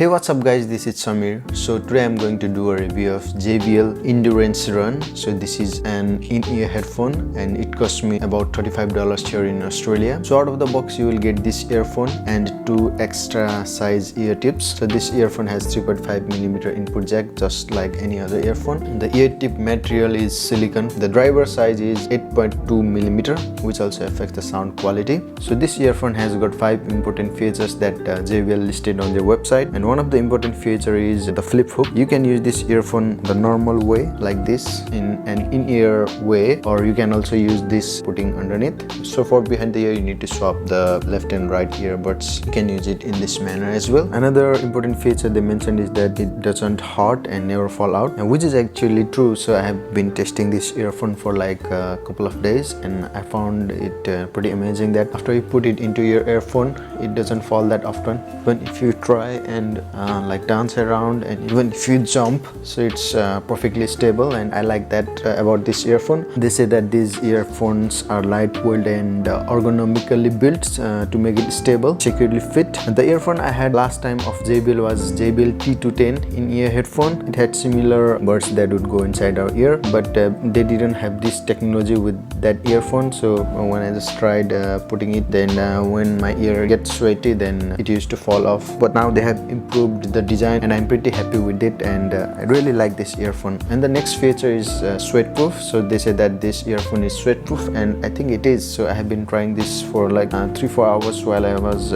Hey, what's up guys, this is Samir. So today I'm going to do a review of JBL Endurance RUN. So this is an in-ear headphone and it cost me about $35 here in Australia. So out of the box you will get this earphone and two extra size ear tips. So this earphone has 3.5mm input jack, just like any other earphone. The ear tip material is silicone. The driver size is 8.2mm, which also affects the sound quality. So this earphone has got 5 important features that JBL listed on their website. And one of the important feature is the flip hook. You can use this earphone the normal way, like this, in an in-ear way, or you can also use this putting underneath. So for behind the ear, you need to swap the left and right earbuds. You can use it in this manner as well. Another important feature they mentioned is that it doesn't hurt and never fall out, and which is actually true. So I have been testing this earphone for like a couple of days and I found it pretty amazing that after you put it into your earphone, it doesn't fall that often. But if you try and like dance around and even if you jump, so it's perfectly stable, and I like that about this earphone. They say that these earphones are lightweight and ergonomically built to make it stable, securely fit. And the earphone I had last time of JBL was JBL T210 in-ear headphone. It had similar buds that would go inside our ear, but they didn't have this technology with that earphone. So when I just tried putting it, then when my ear gets sweaty, then it used to fall off. But now they have improved the design and I'm pretty happy with it, and I really like this earphone. And the next feature is sweat proof. So they say that this earphone is sweat proof, and I think it is. So I have been trying this for like 3-4 hours while I was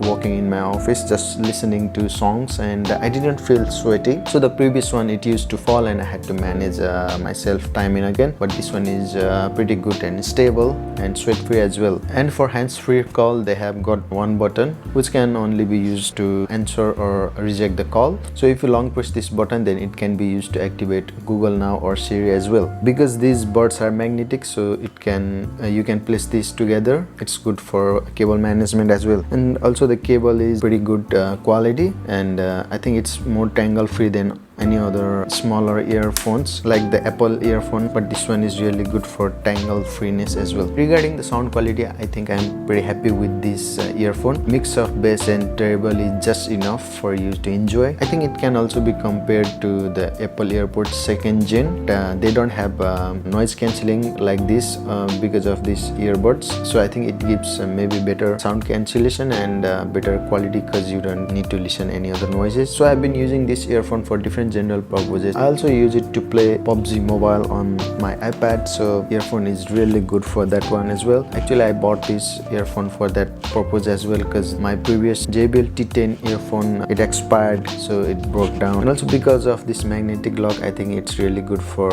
walking in my office, just listening to songs, and I didn't feel sweaty. So the previous one, it used to fall and I had to manage myself time and again, but this one is pretty good and stable and sweat free as well. And for hands-free call, they have got one button which can only be used to answer or reject the call. So if you long press this button, then it can be used to activate Google Now or Siri as well. Because these buds are magnetic, so it can you can place these together. It's good for cable management as well. And also the cable is pretty good quality, and I think it's more tangle free than any other smaller earphones like the Apple earphone, but this one is really good for tangle freeness as well. Regarding the sound quality, I think I'm pretty happy with this earphone. Mix of bass and treble is just enough for you to enjoy. I think it can also be compared to the Apple AirPods 2nd gen. They don't have noise cancelling like this because of these earbuds, so I think it gives maybe better sound cancellation and better quality because you don't need to listen any other noises. So I've been using this earphone for different general purposes. I also use it to play PUBG Mobile on my iPad, so earphone is really good for that one as well. Actually, I bought this earphone for that purpose as well, because my previous JBL T10 earphone, it expired, so it broke down. And also because of this magnetic lock, I think it's really good for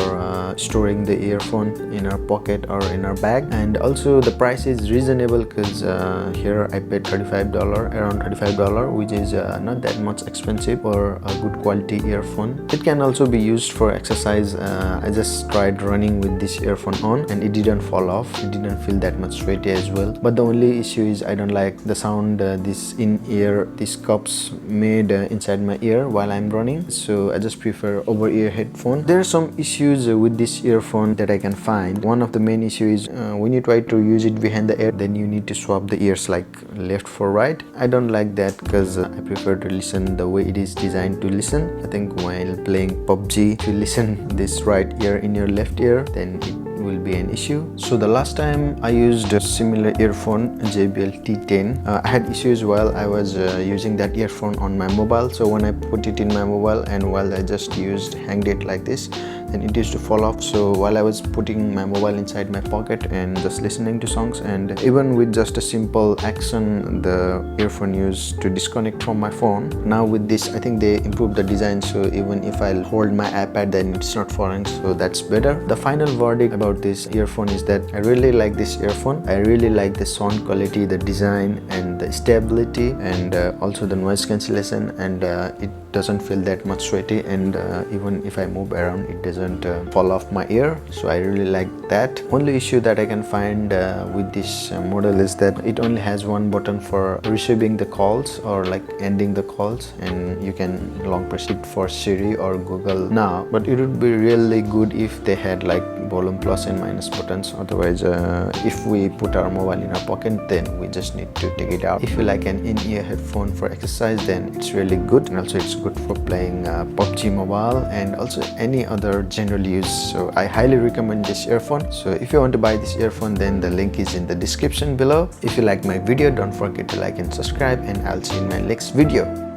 storing the earphone in our pocket or in our bag. And also the price is reasonable, because here I paid around $35, which is not that much expensive for a good quality earphone. It can also be used for exercise. I just tried running with this earphone on and it didn't fall off. It didn't feel that much sweaty as well. But the only issue is I don't like the sound this in-ear, these cups made inside my ear while I'm running. So I just prefer over-ear headphone. There are some issues with this earphone that I can find. One of the main issues is when you try to use it behind the ear, then you need to swap the ears like left for right. I don't like that because I prefer to listen the way it is designed to listen. I think while playing PUBG, if you listen this right ear in your left ear, then it will be an issue. So the last time I used a similar earphone, JBL T10, I had issues while I was using that earphone on my mobile. So when I put it in my mobile and while I just hanged it like this, then it used to fall off. So while I was putting my mobile inside my pocket and just listening to songs, and even with just a simple action, the earphone used to disconnect from my phone. Now with this, I think they improved the design, so even if I hold my iPad, then it's not falling, so that's better. The final verdict about this earphone is that I really like this earphone. I really like the sound quality, the design, and the stability, and also the noise cancellation, and it doesn't feel that much sweaty, and even if I move around, it doesn't doesn't fall off my ear, so I really like that. Only issue that I can find with this model is that it only has one button for receiving the calls or like ending the calls, and you can long press it for Siri or Google Now. But it would be really good if they had like volume plus and minus buttons. Otherwise, if we put our mobile in our pocket, then we just need to take it out. If you like an in-ear headphone for exercise, then it's really good, and also it's good for playing PUBG Mobile and also any other general use. So I highly recommend this earphone. So if you want to buy this earphone, then the link is in the description below. If you like my video, don't forget to like and subscribe, and I'll see you in my next video.